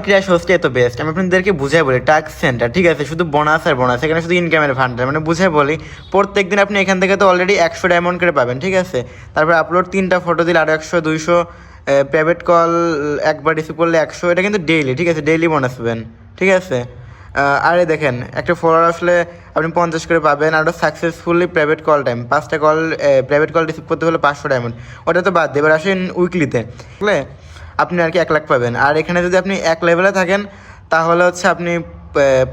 Crash হোস্টে এত best. আমি আপনাদেরকে বুঝাই বলি, টাস্ক সেন্টার ঠিক আছে, শুধু বোনাস আর বোনাস, এখানে শুধু ইনকামের ভান্ডার, মানে বুঝাই বলি প্রত্যেক দিন আপনি এখান থেকে তো অলরেডি 100 ডায়মন্ড করে পাবেন ঠিক আছে। তারপর আপলোড 3টা ফটো দিলে আরও 100, 200, প্রাইভেট কল একবার রিসিভ করলে 100, এটা কিন্তু ডেইলি ঠিক আছে, ডেইলি বোনাস পাবেন ঠিক আছে। আরে দেখেন একটা ফলোয়ার আসলে আপনি 50 করে পাবেন, আর সাকসেসফুলি প্রাইভেট কল টাইম 5টা কল, প্রাইভেট কল রিসিভ করতে হলে 500 ডায়মন্ড, ওটা তো বাদ দিয়ে এবার আসেন উইকলিতে, বুঝলে আপনি আর কি 1 লাখ পাবেন। আর এখানে যদি আপনি 1 লেভেলে থাকেন তাহলে হচ্ছে আপনি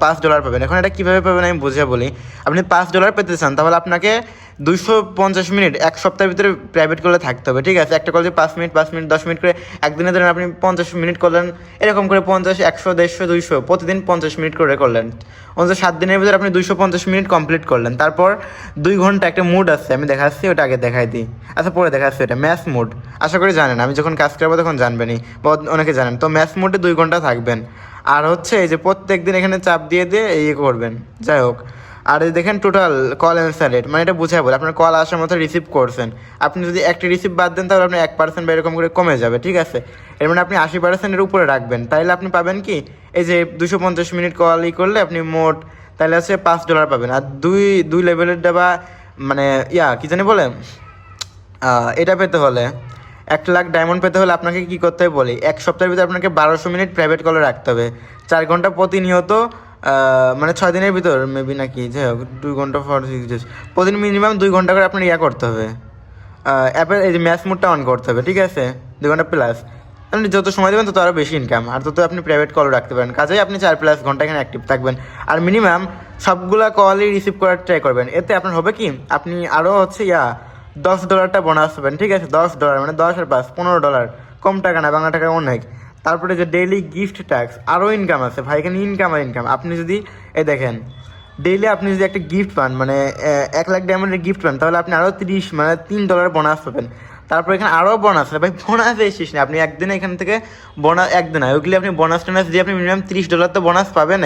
$5 পাবেন। এখন এটা কীভাবে পাবেন আমি বুঝে বলি, আপনি $5 পেতে চান তাহলে আপনাকে 250 মিনিট 1 সপ্তাহের ভিতরে প্রাইভেট কলে থাকতে হবে ঠিক আছে। একটা কলে 5 মিনিট 5 মিনিট 10 মিনিট করে একদিনে ধরেন আপনি 50 মিনিট করলেন, এরকম করে 50, 100, 150, 200 প্রতিদিন 50 মিনিট করে করলেন, অন্তত 7 দিনের ভিতরে আপনি 250 মিনিট কমপ্লিট করলেন। তারপর 2 ঘন্টা একটা মুড আছে, আমি দেখাচ্ছি, ওটা আগে দেখাই দিই, আচ্ছা পরে দেখাচ্ছি। এটা ম্যাথ মুড, আশা করি জানেন, আমি যখন কাজ করবো তখন জানবেনই বা অনেকে জানেন। তো ম্যাথ মুডে 2 ঘন্টা থাকবেন, আর হচ্ছে এই যে প্রত্যেক দিন এখানে চাপ দিয়ে দিয়ে ইয়ে করবেন, যাই হোক। আর এই দেখেন টোটাল কল অ্যান্সার রেট, মানে এটা বুঝাই বলে আপনার কল আসার মতো রিসিভ করছেন, আপনি যদি একটা রিসিভ বাদ দেন তাহলে আপনার 1% বা এরকম করে কমে যাবে ঠিক আছে। এর মানে আপনি 80%-এর উপরে রাখবেন, তাইলে আপনি পাবেন কি এই যে 250 মিনিট কল করলে আপনি মোট তাহলে হচ্ছে $5 পাবেন। আর দুই লেভেলের বা মানে কি জানি বলে, এটা পেতে হলে 1 লাখ ডায়মন্ড পেতে হলে আপনাকে কী করতে হবে বলি, 1 সপ্তাহের ভিতরে আপনাকে 1200 মিনিট প্রাইভেট কলে রাখতে হবে, 4 ঘন্টা প্রতিনিয়ত, মানে 6 দিনের ভিতর মেবি নাকি, যাই হোক 2 ঘন্টা ফর 6 ডেজ, প্রতিদিন মিনিমাম 2 ঘন্টা করে আপনার করতে হবে, অ্যাপের এই যে ম্যাচ মোডটা অন করতে হবে ঠিক আছে, 2 ঘন্টা প্লাস। আপনি যত সময় দেবেন তত আরও বেশি ইনকাম, আর তত আপনি প্রাইভেট কলও রাখতে পারেন, কাজেই আপনি 4+ ঘন্টা এখানে অ্যাক্টিভ থাকবেন, আর মিনিমাম সবগুলা কলই রিসিভ করার ট্রাই করবেন। এতে আপনার হবে কি, আপনি আরও হচ্ছে $10টা বোনাস পাবেন ঠিক আছে, $10 মানে 10 আর 5 $15, কম টাকা না, বাংলা টাকা অনেক। তারপরে যে ডেইলি গিফট ট্যাক্স, আরও ইনকাম আছে ভাই, এখানে ইনকাম আর ইনকাম। আপনি যদি দেখেন ডেইলি আপনি যদি একটা গিফট পান, মানে 1 লাখ ডায়মন্ডের গিফট পান, তাহলে আপনি আরও 30 মানে $3 বোনাস পাবেন। তারপর এখানে আরও বোনাস আছে ভাই, বোনাস শেষ নেই, আপনি একদিনে এখান থেকে বোনাস, একদিন উইকলি আপনি বোনাস টোনাস দিয়ে আপনি মিনিমাম $30 তো বোনাস পাবেন,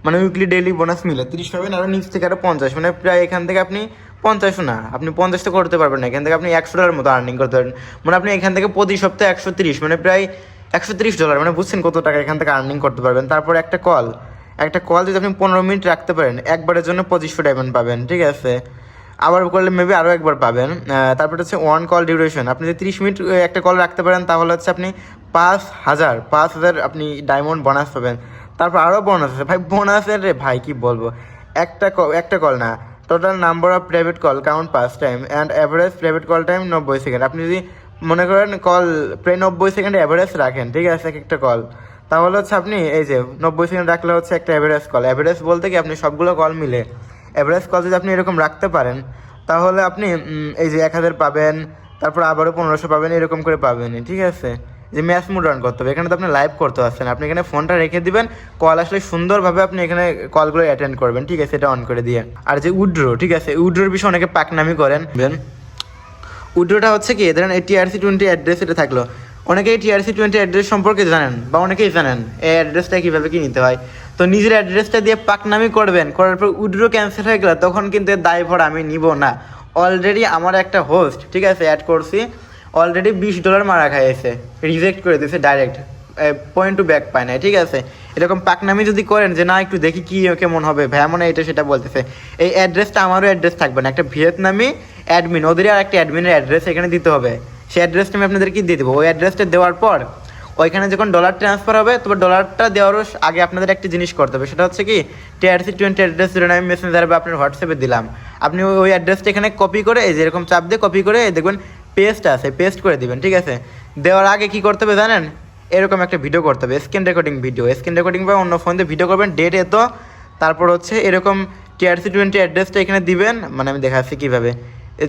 মানে উইকলি ডেইলি বোনাস মিলে 30 পাবেন, আরও নিচ থেকে আরও 50, মানে প্রায় এখান থেকে আপনি 50 না, আপনি 50 তো করতে পারবেন না, এখান থেকে আপনি $100 মতো আর্নিং করতে পারবেন, মানে আপনি এখান থেকে প্রতি সপ্তাহে 130, মানে প্রায় $130, মানে বুঝছেন কত টাকা এখান থেকে আর্নিং করতে পারবেন। তারপর একটা কল যদি আপনি 15 মিনিট রাখতে পারেন, একবারের জন্য 2500 ডায়মন্ড পাবেন ঠিক আছে, আবার করলে মেবি আরও একবার পাবেন। তারপর হচ্ছে 1 কল ডিউরেশন, আপনি যদি 30 মিনিট একটা কল রাখতে পারেন তাহলে হচ্ছে আপনি 5000 আপনি ডায়মন্ড বোনাস পাবেন। তারপর আরও বোনাস আছে ভাই, বোনাসের রে ভাই কী বলবো, একটা কল না, total number of private call count 5 time and average private call time 90 second. আপনি যদি মনে করেন কল প্রায় 90 সেকেন্ড অ্যাভারেজ রাখেন ঠিক আছে একটা কল, তাহলে হচ্ছে আপনি এই যে 90 সেকেন্ড রাখলে হচ্ছে একটা অ্যাভারেজ কল, অ্যাভারেজ বলতে কি আপনি সবগুলো কল মিলে অ্যাভারেজ কল যদি আপনি এরকম রাখতে পারেন তাহলে আপনি এই যে 1000 পাবেন, তারপর আবারও 1500 পাবেন, এরকম করে পাবেন ঠিক আছে। যে ম্যাচ মুড রান করতে হবে, এখানে তো আপনি লাইভ করতে পারছেন, আপনি এখানে ফোনটা রেখে দিবেন, কল আসলে সুন্দরভাবে আপনি এখানে কলগুলো অ্যাটেন্ড করবেন ঠিক আছে, এটা অন করে দিয়ে। আর যে উইথড্র ঠিক আছে, উইথড্রোর বিষয়ে অনেকে পাকনামি করেন, উইথড্রোটা হচ্ছে কি, ধরেন এই TRC20 অ্যাড্রেস এটা থাকলো, অনেকেই TRC20 অ্যাড্রেস সম্পর্কে জানেন বা অনেকেই জানেন এই অ্যাড্রেসটা কীভাবে কী নিতে হয়, তো নিজের অ্যাড্রেসটা দিয়ে পাকনামি করবেন, করার পর উইথড্রো ক্যান্সেল হয়ে গেলে তখন কিন্তু এর দায়ভার আমি নিব না। অলরেডি আমার একটা হোস্ট ঠিক আছে অ্যাড করছি, অলরেডি $20 মারা খাইয়েছে, রিজেক্ট করে দিয়েছে ডাইরেক্ট, পয়েন্ট টু ব্যাক পায় না ঠিক আছে। এরকম পাকনামি যদি করেন যে না একটু দেখি কী কেমন হবে, ভাই মনে এটা সেটা বলতেছে, এই অ্যাড্রেসটা আমারও অ্যাড্রেস থাকবে না, একটা ভিয়েতনামি অ্যাডমিন, ওদেরই আর একটা অ্যাডমিনের অ্যাড্রেস এখানে দিতে হবে, সেই অ্যাড্রেসটা আমি আপনাদেরকে দিয়ে দেবো। ওই অ্যাড্রেসটা দেওয়ার পর ওইখানে যখন ডলার ট্রান্সফার হবে, তবে ডলারটা দেওয়ারও আগে আপনাদের একটা জিনিস করতে হবে, সেটা হচ্ছে কি TRC20 অ্যাড্রেস ধরেন আমি মেসেঞ্জারে বা আপনার হোয়াটসঅ্যাপে দিলাম, আপনি ওই অ্যাড্রেসটা এখানে কপি করে এই যে এরকম চাপ দিয়ে কপি করে দেখবেন পেস্ট আছে, পেস্ট করে দিবেন ঠিক আছে। দেওয়ার আগে কী করতে হবে জানেন, এরকম একটা ভিডিও করতে হবে, স্ক্রিন রেকর্ডিং বা অন্য ফোন দিয়ে ভিডিও করবেন, ডেট এত, তারপর হচ্ছে এরকম TRC20 অ্যাড্রেসটা এখানে দিবেন, মানে আমি দেখাচ্ছি কীভাবে,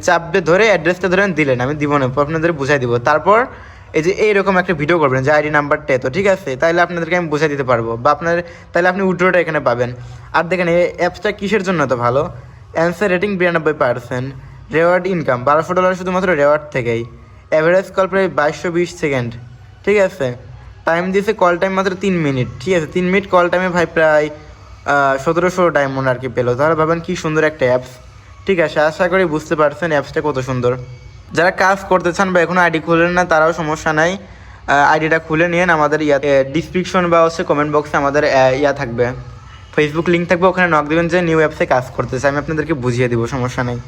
চাপ দিয়ে ধরে অ্যাড্রেসটা ধরেন দিলেন, আমি দিব না আপনাদের বুঝাই দিব, তারপর এই যে এইরকম একটা ভিডিও করবেন যে আইডি নাম্বারটা এত ঠিক আছে, তাইলে আপনাদেরকে আমি বুঝাই দিতে পারবো, বা তাইলে আপনি উইথড্রোটা এখানে পাবেন। আর দেখেন এই অ্যাপসটা কিসের জন্য তো ভালো, অ্যান্সার রেটিং 92%, রেওয়ার্ড ইনকাম $1200 শুধুমাত্র রেওয়ার্ড থেকেই, অ্যাভারেজ কল প্রায় 2220 সেকেন্ড ঠিক আছে, টাইম দিয়েছে কল টাইম মাত্র 3 মিনিট ঠিক আছে, 3 মিনিট কল টাইমে ভাই প্রায় 1700 ডায়মন্ড আর কি পেলো, তাহলে ভাবেন কি সুন্দর একটা অ্যাপস ঠিক আছে। আশা করি বুঝতে পারছেন অ্যাপসটা কত সুন্দর। যারা কাজ করতে চান বা এখনও আইডি খুললেন না তারাও সমস্যা নাই, আইডিটা খুলে নিন, আমাদের ডিসক্রিপশন বা হচ্ছে কমেন্ট বক্সে আমাদের থাকবে, ফেসবুক লিঙ্ক থাকবে, ওখানে নক দেবেন যে নিউ অ্যাপসে কাজ করতেছে, আমি আপনাদেরকে বুঝিয়ে দিব, সমস্যা নেই।